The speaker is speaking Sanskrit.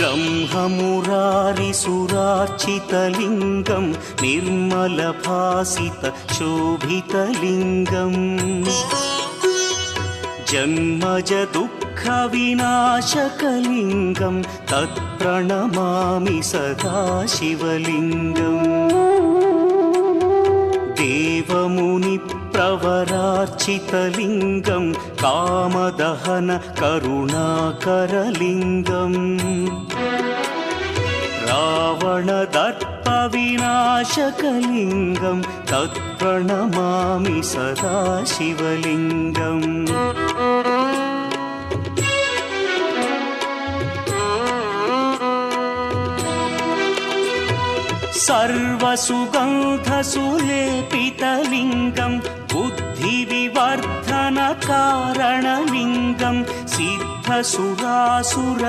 ब्रह्ममुरारिसुरार्चितलिङ्गं निर्मलभासितशोभितलिङ्गम् जन्मजदुःखविनाशकलिङ्गं तत्प्रणमामि सदा शिवलिङ्गम् देवमुनिप्रवरार्चितलिङ्गं कामदहन करुणाकरलिङ्गम् रावणदर्पविनाशकलिङ्गं तत्प्रणमामि सदा शिवलिङ्गम् सर्वसुगन्धसुलेपितलिङ्गं बुद्धिविवर्धनकारणलिङ्गं सिद्धसुरासुर